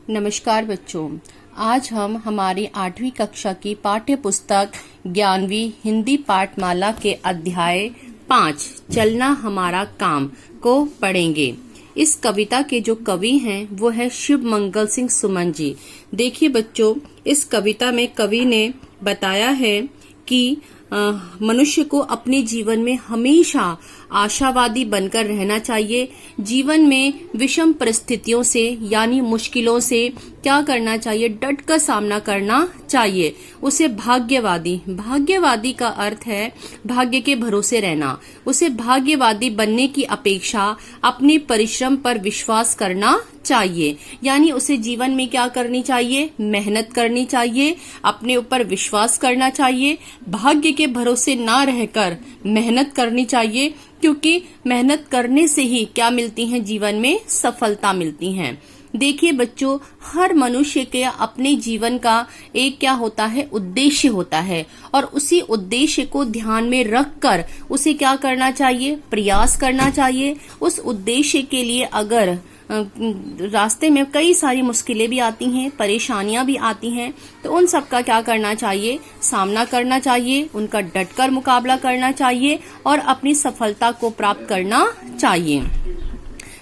नमस्कार बच्चों, आज हम हमारी 8वीं कक्षा की पाठ्य पुस्तक 11वीं हिंदी पाठमाला के अध्याय 5 चलना हमारा काम को पढ़ेंगे। इस कविता के जो कवि हैं वो है शिव मंगल सिंह सुमन जी। देखिए बच्चों, इस कविता में कवि ने बताया है कि मनुष्य को अपने जीवन में हमेशा आशावादी बनकर रहना चाहिए। जीवन में विषम परिस्थितियों से यानी मुश्किलों से क्या करना चाहिए? डट कर सामना करना चाहिए। उसे भाग्यवादी का अर्थ है भाग्य के भरोसे रहना। उसे भाग्यवादी बनने की अपेक्षा अपने परिश्रम पर विश्वास करना चाहिए। यानी उसे जीवन में क्या करनी चाहिए? मेहनत करनी चाहिए, अपने ऊपर विश्वास करना चाहिए, भाग्य के भरोसे ना रहकर मेहनत करनी चाहिए, क्योंकि मेहनत करने से ही क्या मिलती है? जीवन में सफलता मिलती है। देखिए बच्चों, हर मनुष्य के अपने जीवन का एक क्या होता है? उद्देश्य होता है, और उसी उद्देश्य को ध्यान में रखकर उसे क्या करना चाहिए? प्रयास करना चाहिए। उस उद्देश्य के लिए अगर रास्ते में कई सारी मुश्किलें भी आती हैं, परेशानियां भी आती हैं, तो उन सब का क्या करना चाहिए? सामना करना चाहिए, उनका डटकर मुकाबला करना चाहिए और अपनी सफलता को प्राप्त करना चाहिए।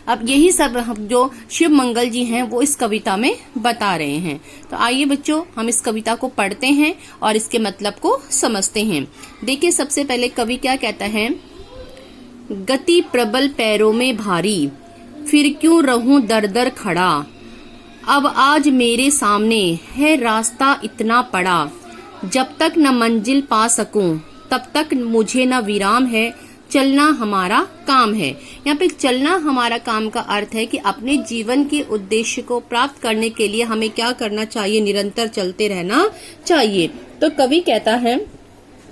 अब यही सब जो शिव मंगल जी हैं वो इस कविता में बता रहे हैं। तो आइए बच्चों, हम इस कविता को पढ़ते हैं और इसके मतलब को समझते हैं। देखिए, सबसे पहले कवि क्या कहता है? गति प्रबल पैरों में भारी, फिर क्यों रहूं दर दर खड़ा। अब आज मेरे सामने है रास्ता इतना पड़ा, जब तक न मंजिल पा सकूं तब तक मुझे न विराम है, चलना हमारा काम है। यहाँ पे चलना हमारा काम का अर्थ है कि अपने जीवन के उद्देश्य को प्राप्त करने के लिए हमें क्या करना चाहिए? निरंतर चलते रहना चाहिए। तो कवि कहता है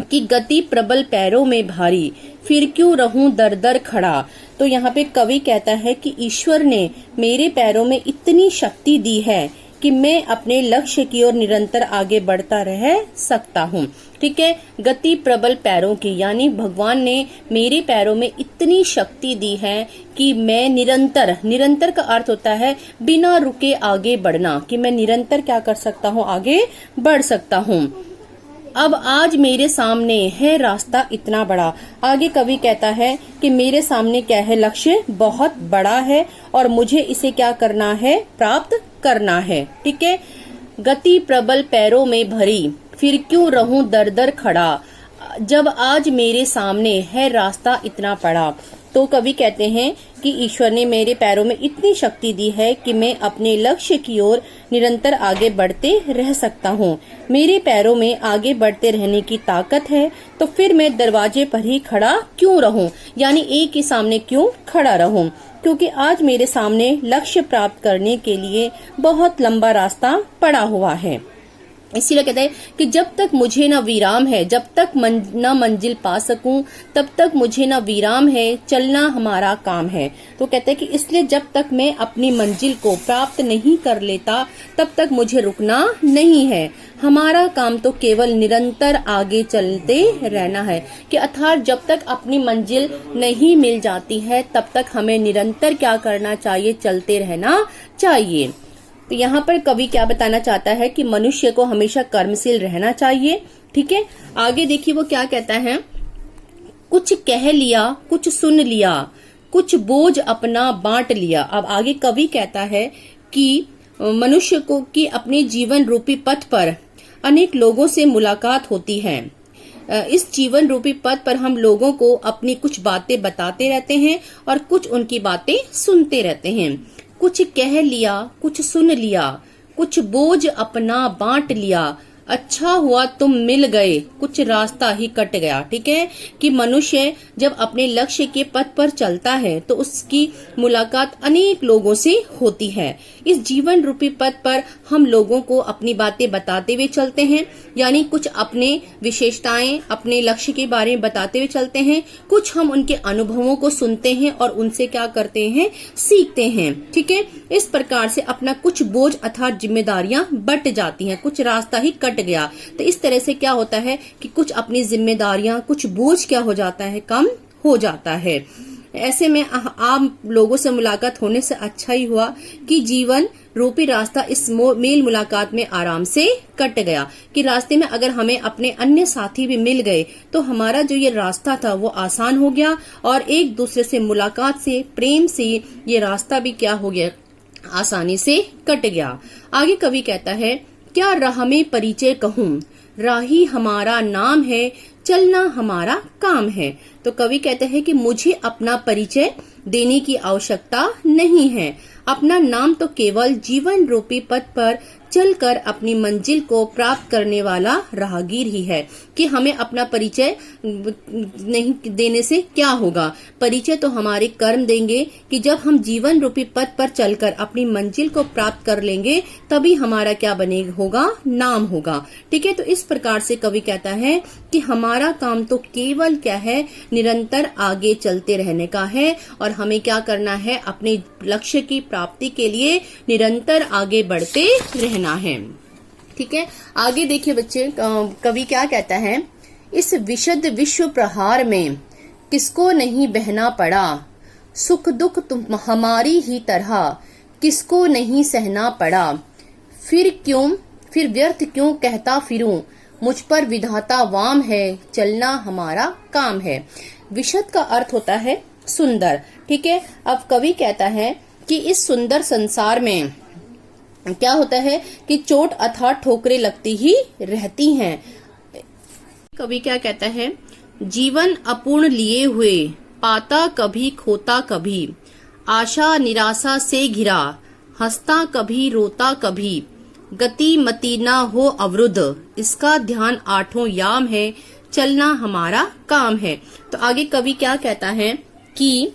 कि गति प्रबल पैरों में भारी, फिर क्यों रहूं दर दर खड़ा। तो यहाँ पे कवि कहता है कि ईश्वर ने मेरे पैरों में इतनी शक्ति दी है कि मैं अपने लक्ष्य की ओर निरंतर आगे बढ़ता रह सकता हूँ। ठीक है, गति प्रबल पैरों की, यानी भगवान ने मेरे पैरों में इतनी शक्ति दी है कि मैं निरंतर का अर्थ होता है बिना रुके आगे बढ़ना, कि मैं निरंतर क्या कर सकता हूँ? आगे बढ़ सकता हूँ। अब आज मेरे सामने है रास्ता इतना बड़ा। आगे कवि कहता है कि मेरे सामने क्या है? लक्ष्य बहुत बड़ा है और मुझे इसे क्या करना है? प्राप्त करना है। ठीक है, गति प्रबल पैरों में भरी, फिर क्यों रहूं दर दर खड़ा, जब आज मेरे सामने है रास्ता इतना बड़ा। तो कवि कहते हैं कि ईश्वर ने मेरे पैरों में इतनी शक्ति दी है कि मैं अपने लक्ष्य की ओर निरंतर आगे बढ़ते रह सकता हूँ। मेरे पैरों में आगे बढ़ते रहने की ताकत है, तो फिर मैं दरवाजे पर ही खड़ा क्यों रहूं? यानी एक ही सामने क्यों खड़ा रहूं? क्योंकि आज मेरे सामने लक्ष्य प्राप्त करने के लिए बहुत लंबा रास्ता पड़ा हुआ है। इसीलिए कहते हैं कि जब तक मुझे न विराम है, जब तक न मंजिल पा सकूं तब तक मुझे न विराम है, चलना हमारा काम है। तो कहते हैं कि इसलिए जब तक मैं अपनी मंजिल को प्राप्त नहीं कर लेता तब तक मुझे रुकना नहीं है। हमारा काम तो केवल निरंतर आगे चलते रहना है, कि अर्थात जब तक अपनी मंजिल नहीं मिल जाती है तब तक हमें निरंतर क्या करना चाहिए? चलते रहना चाहिए। तो यहाँ पर कवि क्या बताना चाहता है कि मनुष्य को हमेशा कर्मशील रहना चाहिए। ठीक है, आगे देखिए वो क्या कहता है? कुछ कह लिया, कुछ सुन लिया, कुछ बोझ अपना बांट लिया। अब आगे कवि कहता है कि मनुष्य को कि अपने जीवन रूपी पथ पर अनेक लोगों से मुलाकात होती है। इस जीवन रूपी पथ पर हम लोगों को अपनी कुछ बातें बताते रहते हैं और कुछ उनकी बातें सुनते रहते हैं। कुछ कह लिया, कुछ सुन लिया, कुछ बोझ अपना बांट लिया, अच्छा हुआ तुम मिल गए, कुछ रास्ता ही कट गया। ठीक है, कि मनुष्य जब अपने लक्ष्य के पथ पर चलता है तो उसकी मुलाकात अनेक लोगों से होती है। इस जीवन रूपी पथ पर हम लोगों को अपनी बातें बताते हुए चलते हैं, यानी कुछ अपने विशेषताएं, अपने लक्ष्य के बारे में बताते हुए चलते हैं। कुछ हम उनके अनुभवों को सुनते हैं और उनसे क्या करते हैं? सीखते हैं। ठीक है, इस प्रकार से अपना कुछ बोझ अर्थात जिम्मेदारियां बट जाती हैं, कुछ रास्ता ही कट गया। तो इस तरह से क्या होता है कि कुछ अपनी जिम्मेदारियां, कुछ बोझ क्या हो जाता है? कम हो जाता है। ऐसे में आम लोगों से मुलाकात होने से अच्छा ही हुआ कि जीवन रूपी रास्ता इस मेल मुलाकात में आराम से कट गया, कि रास्ते में अगर हमें अपने अन्य साथी भी मिल गए तो हमारा जो ये रास्ता था वो आसान हो गया और एक दूसरे से मुलाकात से, प्रेम से ये रास्ता भी क्या हो गया, आसानी से कट गया। आगे कवि कहता है, क्या राह में परिचय कहूं, राही हमारा नाम है, चलना हमारा काम है। तो कवि कहते हैं कि मुझे अपना परिचय देने की आवश्यकता नहीं है, अपना नाम तो केवल जीवन रूपी पथ पर चलकर अपनी मंजिल को प्राप्त करने वाला राहगीर ही है। कि हमें अपना परिचय नहीं देने से क्या होगा, परिचय तो हमारे कर्म देंगे, कि जब हम जीवन रूपी पथ पर चलकर अपनी मंजिल को प्राप्त कर लेंगे तभी हमारा क्या बनेगा, होगा, नाम होगा। ठीक है, तो इस प्रकार से कवि कहता है कि हमारा काम तो केवल क्या है, निरंतर आगे चलते रहने का है और हमें क्या करना है, अपने लक्ष्य की प्राप्ति के लिए निरंतर आगे बढ़ते रहना है। ठीक है, आगे देखिए बच्चे, कवि क्या कहता है, इस विशद विश्व प्रहार में किसको नहीं बहना पड़ा, सुख दुख तुम हमारी ही तरह किसको नहीं सहना पड़ा, फिर व्यर्थ क्यों कहता फिरूं, मुझ पर विधाता वाम है, चलना हमारा काम है। विशद का अर्थ होता है सुंदर। ठीक है, अब कवि कहता है कि इस सुंदर संसार में क्या होता है कि चोट अथवा ठोकरें लगती ही रहती हैं। कवि क्या कहता है, जीवन अपूर्ण लिए हुए, पाता कभी खोता कभी, आशा निराशा से घिरा, हंसता कभी रोता कभी, गति मति न हो अवरुद्ध, इसका ध्यान आठों याम है, चलना हमारा काम है। तो आगे कवि क्या कहता है कि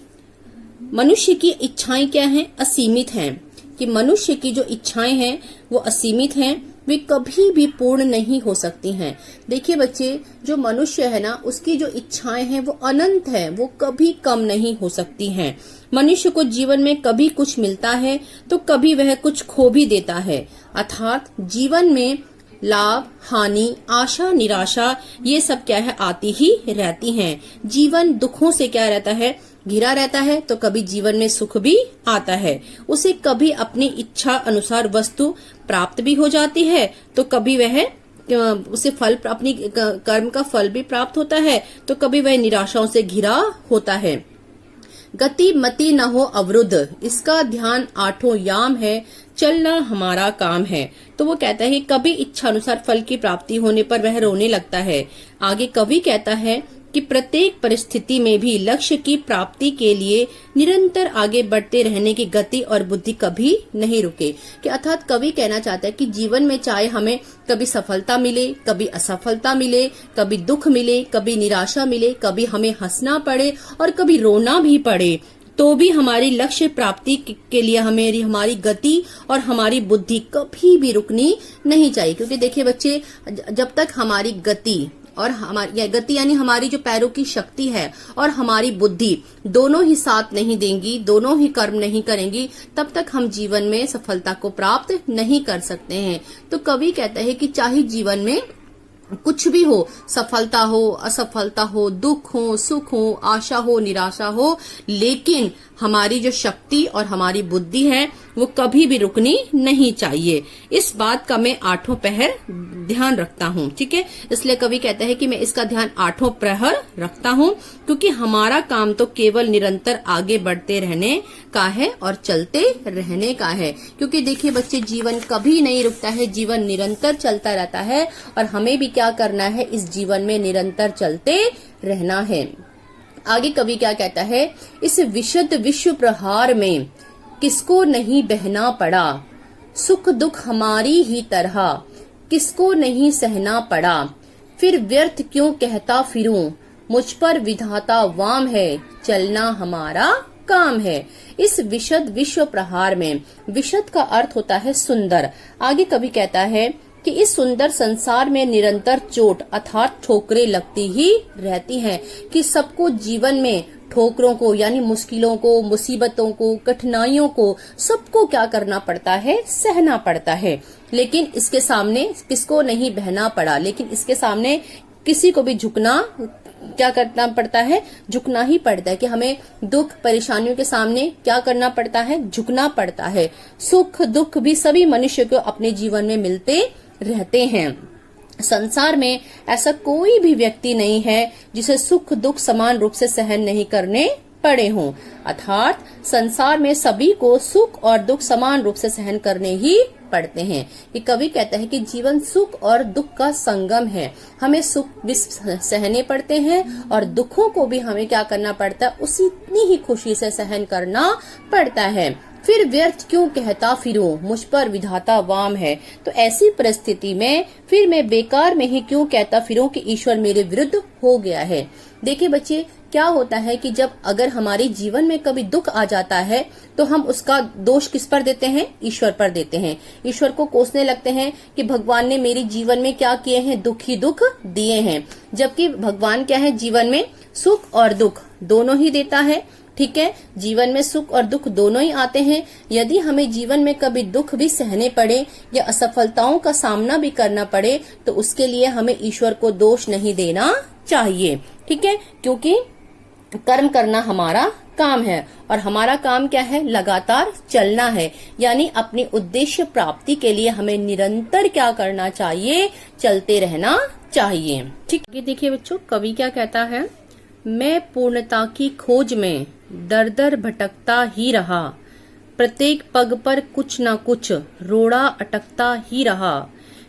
मनुष्य की इच्छाएं क्या हैं, असीमित हैं, कि मनुष्य की जो इच्छाएं हैं वो असीमित हैं, वे कभी भी पूर्ण नहीं हो सकती हैं। देखिए बच्चे, जो मनुष्य है ना, उसकी जो इच्छाएं हैं वो अनंत है, वो कभी कम नहीं हो सकती हैं। मनुष्य को जीवन में कभी कुछ मिलता है तो कभी वह कुछ खो भी देता है, अर्थात जीवन में लाभ हानि, आशा निराशा, ये सब क्या है, आती ही रहती हैं। जीवन दुखों से क्या रहता है, घिरा रहता है, तो कभी जीवन में सुख भी आता है, उसे कभी अपनी इच्छा अनुसार वस्तु प्राप्त भी हो जाती है, तो कभी वह उसे फल, अपनी कर्म का फल भी प्राप्त होता है, तो कभी वह निराशाओं से घिरा होता है। गति मति न हो अवरुद्ध, इसका ध्यान आठों याम है, चलना हमारा काम है। तो वो कहता है कभी इच्छा अनुसार फल की प्राप्ति होने पर वह रोने लगता है। आगे कवि कहता है कि प्रत्येक परिस्थिति में भी लक्ष्य की प्राप्ति के लिए निरंतर आगे बढ़ते रहने की गति और बुद्धि कभी नहीं रुके। कि अर्थात कवि कहना चाहता है कि जीवन में चाहे हमें कभी सफलता मिले, कभी असफलता मिले, कभी दुख मिले, कभी निराशा मिले, कभी हमें हंसना पड़े और कभी रोना भी पड़े, तो भी हमारी लक्ष्य प्राप्ति के लिए हमारी गति और हमारी बुद्धि कभी भी रुकनी नहीं चाहिए। क्योंकि देखिए बच्चे, जब तक हमारी गति और हमारी गति यानी हमारी जो पैरों की शक्ति है और हमारी बुद्धि दोनों ही साथ नहीं देंगी, दोनों ही कर्म नहीं करेंगी, तब तक हम जीवन में सफलता को प्राप्त नहीं कर सकते हैं। तो कवि कहता है कि चाहे जीवन में कुछ भी हो, सफलता हो, असफलता हो, दुख हो, सुख हो, आशा हो, निराशा हो, लेकिन हमारी जो शक्ति और हमारी बुद्धि है वो कभी भी रुकनी नहीं चाहिए। इस बात का मैं आठों पहर ध्यान रखता हूँ। ठीक है, इसलिए कवि कहता है कि मैं इसका ध्यान आठों प्रहर रखता हूँ, क्योंकि हमारा काम तो केवल निरंतर आगे बढ़ते रहने का है और चलते रहने का है। क्योंकि देखिए बच्चे, जीवन कभी नहीं रुकता है, जीवन निरंतर चलता रहता है और हमें भी क्या करना है, इस जीवन में निरंतर चलते रहना है। आगे कवि क्या कहता है, इस विशद विश्व प्रहार में किसको नहीं बहना पड़ा, सुख दुख हमारी ही तरह किसको नहीं सहना पड़ा, फिर व्यर्थ क्यों कहता फिरूं, मुझ पर विधाता वाम है, चलना हमारा काम है। इस विशद विश्व प्रहार में, विशद का अर्थ होता है सुंदर। आगे कवि कहता है कि इस सुंदर संसार में निरंतर चोट अर्थात ठोकरें लगती ही रहती हैं, कि सबको जीवन में ठोकरों को यानी मुश्किलों को, मुसीबतों को, कठिनाइयों को सबको क्या करना पड़ता है, सहना पड़ता है। लेकिन इसके सामने किसको नहीं बहना पड़ा, लेकिन इसके सामने किसी को भी झुकना क्या करना पड़ता है, झुकना ही पड़ता है, कि हमें दुख परेशानियों के सामने क्या करना पड़ता है, झुकना पड़ता है। सुख दुख भी सभी मनुष्य को अपने जीवन में मिलते रहते हैं। संसार में ऐसा कोई भी व्यक्ति नहीं है जिसे सुख दुख समान रूप से सहन नहीं करने पड़े हों। अर्थात संसार में सभी को सुख और दुख समान रूप से सहन करने ही पड़ते हैं। ये कवि कहता है कि जीवन सुख और दुख का संगम है। हमें सुख भी सहने पड़ते हैं और दुखों को भी हमें क्या करना पड़ता है, उसी इतनी ही खुशी से सहन करना पड़ता है। फिर व्यर्थ क्यों कहता फिरूं, मुझ पर विधाता वाम है। तो ऐसी परिस्थिति में फिर मैं बेकार में ही क्यों कहता फिरूं कि ईश्वर मेरे विरुद्ध हो गया है। देखिए बच्चे, क्या होता है कि जब अगर हमारे जीवन में कभी दुख आ जाता है तो हम उसका दोष किस पर देते हैं, ईश्वर पर देते हैं। ईश्वर को कोसने लगते हैं कि भगवान ने मेरे जीवन में क्या किए हैं, दुख ही दुख दिए हैं। जबकि भगवान क्या है, जीवन में सुख और दुख दोनों ही देता है। ठीक है, जीवन में सुख और दुख दोनों ही आते हैं। यदि हमें जीवन में कभी दुख भी सहने पड़े या असफलताओं का सामना भी करना पड़े तो उसके लिए हमें ईश्वर को दोष नहीं देना चाहिए। ठीक है, क्योंकि कर्म करना हमारा काम है और हमारा काम क्या है, लगातार चलना है। यानी अपनी उद्देश्य प्राप्ति के लिए हमें निरंतर क्या करना चाहिए, चलते रहना चाहिए। ठीक है, देखिए बच्चों, कवि क्या कहता है, मैं पूर्णता की खोज में दर दर भटकता ही रहा, प्रत्येक पग पर कुछ न कुछ रोड़ा अटकता ही रहा,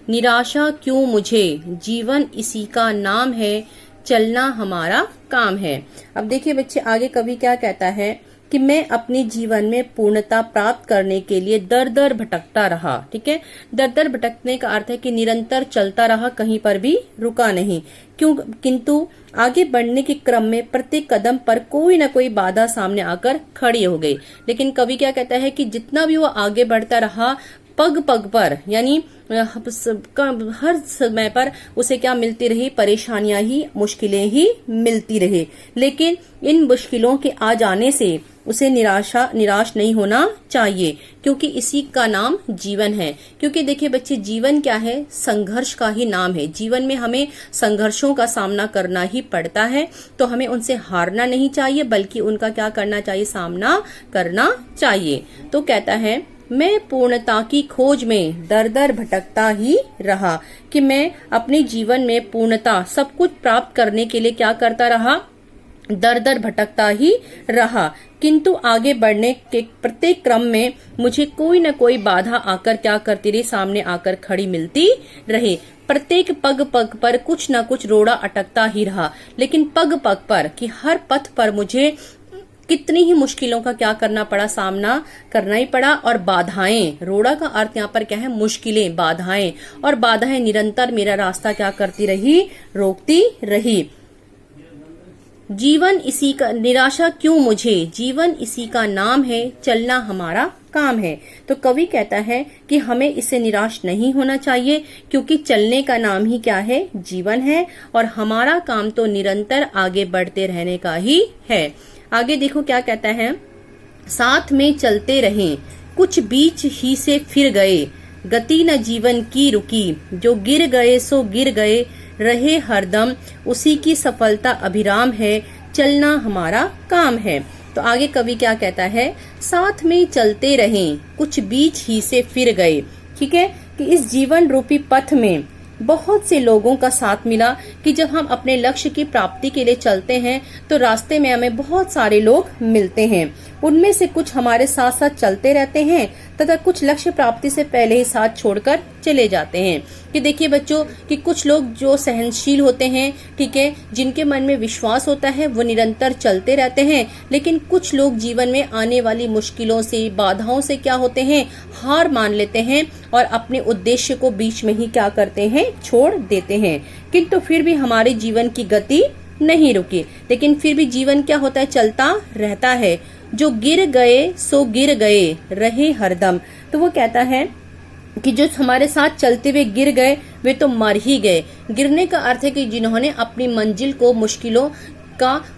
निराशा क्यों मुझे, जीवन इसी का नाम है, चलना हमारा काम है। अब देखिए बच्चे, आगे कवि क्या कहता है कि मैं अपने जीवन में पूर्णता प्राप्त करने के लिए दर दर भटकता रहा। ठीक है, दर दर भटकने का अर्थ है कि निरंतर चलता रहा, कहीं पर भी रुका नहीं। किंतु आगे बढ़ने के क्रम में प्रत्येक कदम पर कोई न कोई बाधा सामने आकर खड़ी हो गई। लेकिन कवि क्या कहता है कि जितना भी वो आगे बढ़ता रहा, पग पग पर यानी हर समय पर उसे क्या मिलती रही, परेशानियां ही, मुश्किलें ही मिलती रही। लेकिन इन मुश्किलों के आ जाने से उसे निराश नहीं होना चाहिए, क्योंकि इसी का नाम जीवन है। क्योंकि देखिए बच्चे, जीवन क्या है, संघर्ष का ही नाम है। जीवन में हमें संघर्षों का सामना करना ही पड़ता है, तो हमें उनसे हारना नहीं चाहिए, बल्कि उनका क्या करना चाहिए, सामना करना चाहिए। तो कहता है, मैं पूर्णता की खोज में दर दर भटकता ही रहा, कि मैं अपने जीवन में पूर्णता सब कुछ प्राप्त करने के लिए क्या करता रहा, दर दर भटकता ही रहा। किंतु आगे बढ़ने के प्रत्येक क्रम में मुझे कोई न कोई बाधा आकर क्या करती रही, सामने आकर खड़ी मिलती रही। प्रत्येक पग पग पर कुछ न कुछ रोड़ा अटकता ही रहा। लेकिन पग पग पर कि हर पथ पर मुझे कितनी ही मुश्किलों का क्या करना पड़ा, सामना करना ही पड़ा। और बाधाएं, रोड़ा का अर्थ यहाँ पर क्या है, मुश्किलें, बाधाएं। और बाधाएं निरंतर मेरा रास्ता क्या करती रही, रोकती रही। जीवन इसी का, निराशा क्यों मुझे, जीवन इसी का नाम है, चलना हमारा काम है। तो कवि कहता है कि हमें इससे निराश नहीं होना चाहिए, क्योंकि चलने का नाम ही क्या है, जीवन है। और हमारा काम तो निरंतर आगे बढ़ते रहने का ही है। आगे देखो क्या कहता है, साथ में चलते रहें, कुछ बीच ही से फिर गए, गति न जीवन की रुकी, जो गिर गए सो गिर गए, रहे हरदम, उसी की सफलता अभिराम है, चलना हमारा काम है। तो आगे कवि क्या कहता है, साथ में चलते रहें, कुछ बीच ही से फिर गए। ठीक है, कि इस जीवन रूपी पथ में बहुत से लोगों का साथ मिला, कि जब हम अपने लक्ष्य की प्राप्ति के लिए चलते हैं तो रास्ते में हमें बहुत सारे लोग मिलते हैं। उनमें से कुछ हमारे साथ साथ चलते रहते हैं तथा कुछ लक्ष्य प्राप्ति से पहले ही साथ छोड़कर चले जाते हैं। कि देखिए बच्चों, कि कुछ लोग जो सहनशील होते हैं, ठीक है, जिनके मन में विश्वास होता है, वो निरंतर चलते रहते हैं। लेकिन कुछ लोग जीवन में आने वाली मुश्किलों से, बाधाओं से क्या होते हैं, हार मान लेते हैं और अपने उद्देश्य को बीच में ही क्या करते हैं, छोड़ देते हैं। किंतु फिर भी हमारे जीवन की गति नहीं रुकी, लेकिन फिर भी जीवन क्या होता है, चलता रहता है। जो गिर गए सो गिर गए, रहे हरदम। तो वो कहता है कि जो हमारे साथ चलते हुए गिर गए, वे तो मर ही गए। गिरने का अर्थ है कि जिन्होंने अपनी मंजिल को, मुश्किलों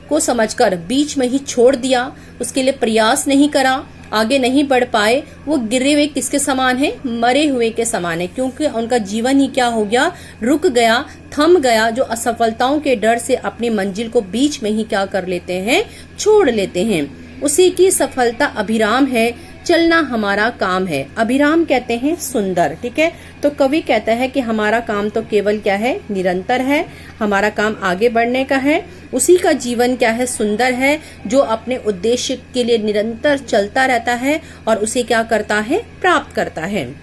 को समझकर बीच में ही छोड़ दिया, उसके लिए प्रयास नहीं करा आगे नहीं बढ़ पाए, वो गिरे हुए किसके समान है? मरे हुए के समान है, क्योंकि उनका जीवन ही क्या हो गया? रुक गया, थम गया, जो असफलताओं के डर से अपनी मंजिल को बीच में ही क्या कर लेते हैं? छोड़ लेते हैं। उसी की सफलता अभिराम है, चलना हमारा काम है। अभिराम कहते हैं सुंदर, ठीक है। तो कवि कहता है कि हमारा काम तो केवल क्या है? निरंतर है, हमारा काम आगे बढ़ने का है। उसी का जीवन क्या है? सुंदर है, जो अपने उद्देश्य के लिए निरंतर चलता रहता है और उसे क्या करता है? प्राप्त करता है।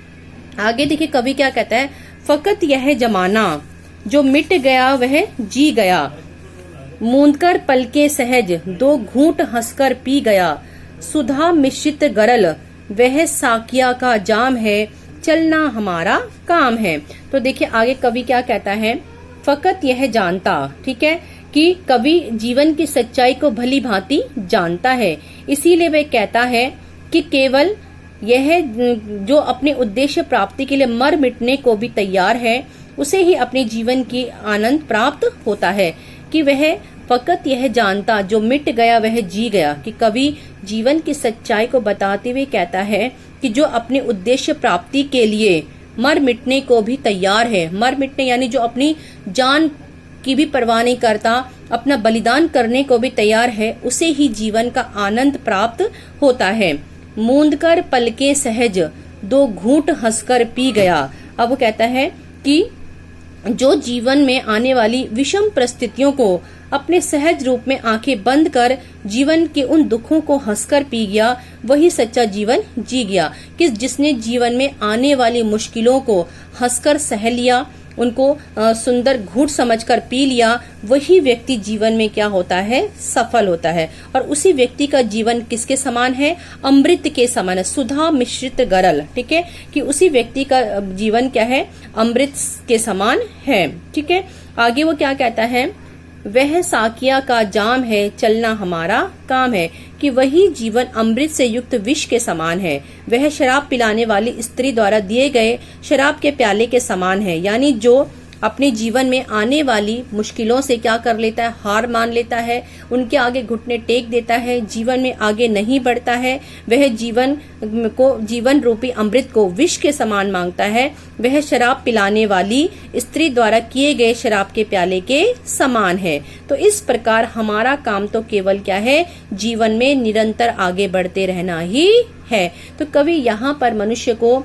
आगे देखिए कवि क्या कहता है? फकत यह जमाना जो मिट गया वह जी गया, मूंदकर पलके सहज दो घूंट हंसकर पी गया, सुधा मिश्रित गरल वह साकिया का जाम है, चलना हमारा काम है। तो देखिए आगे कवि क्या कहता है? फकत यह जानता, ठीक है, कि कवि जीवन की सच्चाई को भली भांति जानता है, इसीलिए वह कहता है कि केवल यह जो अपने उद्देश्य प्राप्ति के लिए मर मिटने को भी तैयार है, उसे ही अपने जीवन की आनंद प्राप्त होता है। कि वह फकत यह जानता जो मिट गया वह जी गया, कि कवि जीवन की सच्चाई को बताते हुए कहता है कि जो अपने उद्देश्य प्राप्ति के लिए मर मिटने को भी तैयार है, मर मिटने यानी जो अपनी जान की भी परवाह नहीं करता, अपना बलिदान करने को भी तैयार है, उसे ही जीवन का आनंद प्राप्त होता है। मूंदकर पलके सहज दो घूंट हंसकर पी गया। अब वो कहता है कि जो जीवन में आने वाली विषम परिस्थितियों को अपने सहज रूप में आंखें बंद कर जीवन के उन दुखों को हंसकर पी गया, वही सच्चा जीवन जी गया। कि जिसने जीवन में आने वाली मुश्किलों को हंसकर सह लिया, उनको सुंदर घूंट समझकर पी लिया, वही व्यक्ति जीवन में क्या होता है? सफल होता है। और उसी व्यक्ति का जीवन किसके समान है? अमृत के समान है, सुधा मिश्रित गरल, ठीक है, कि उसी व्यक्ति का जीवन क्या है? अमृत के समान है, ठीक है। आगे वो क्या कहता है? वह साकिया का जाम है, चलना हमारा काम है, कि वही जीवन अमृत से युक्त विष के समान है। वह शराब पिलाने वाली स्त्री द्वारा दिए गए शराब के प्याले के समान है। यानी जो अपने जीवन में आने वाली मुश्किलों से क्या कर लेता है? हार मान लेता है, उनके आगे घुटने टेक देता है, जीवन में आगे नहीं बढ़ता है, वह जीवन रूपी अमृत को विष के समान मांगता है, वह शराब पिलाने वाली स्त्री द्वारा किए गए शराब के प्याले के समान है। तो इस प्रकार हमारा काम तो केवल क्या है? जीवन में निरंतर आगे बढ़ते रहना ही है। तो कवि यहाँ पर मनुष्य को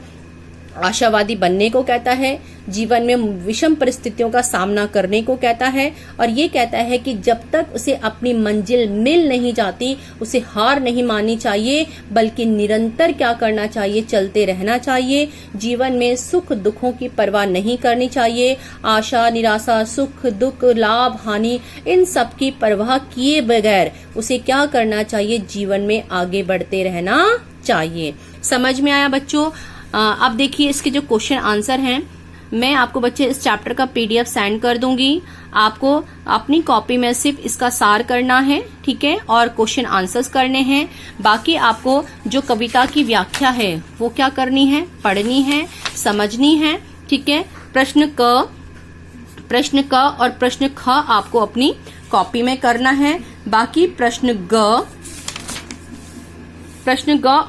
आशावादी बनने को कहता है, जीवन में विषम परिस्थितियों का सामना करने को कहता है, और ये कहता है कि जब तक उसे अपनी मंजिल मिल नहीं जाती, उसे हार नहीं माननी चाहिए, बल्कि निरंतर क्या करना चाहिए? चलते रहना चाहिए। जीवन में सुख दुखों की परवाह नहीं करनी चाहिए। आशा निराशा, सुख दुख, लाभ हानि, इन सब की परवाह किए बगैर उसे क्या करना चाहिए? जीवन में आगे बढ़ते रहना चाहिए। समझ में आया बच्चों? अब देखिए इसके जो क्वेश्चन आंसर हैं, मैं आपको बच्चे इस चैप्टर का PDF सेंड कर दूंगी। आपको अपनी कॉपी में सिर्फ इसका सार करना है, ठीक है, और क्वेश्चन आंसर्स करने हैं। बाकी आपको जो कविता की व्याख्या है वो क्या करनी है? पढ़नी है, समझनी है, ठीक है। प्रश्न क और प्रश्न ख आपको अपनी कॉपी में करना है। बाकी प्रश्न ग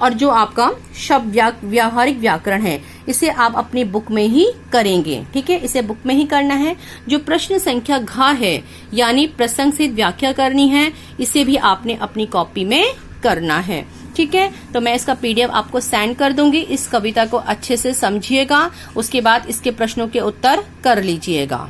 और जो आपका शब्द व्यावहारिक व्याकरण है, इसे आप अपनी बुक में ही करेंगे, ठीक है, इसे बुक में ही करना है। जो प्रश्न संख्या घ है, यानी प्रसंग से व्याख्या करनी है, इसे भी आपने अपनी कॉपी में करना है, ठीक है। तो मैं इसका PDF आपको सेंड कर दूंगी। इस कविता को अच्छे से समझिएगा, उसके बाद इसके प्रश्नों के उत्तर कर लीजिएगा।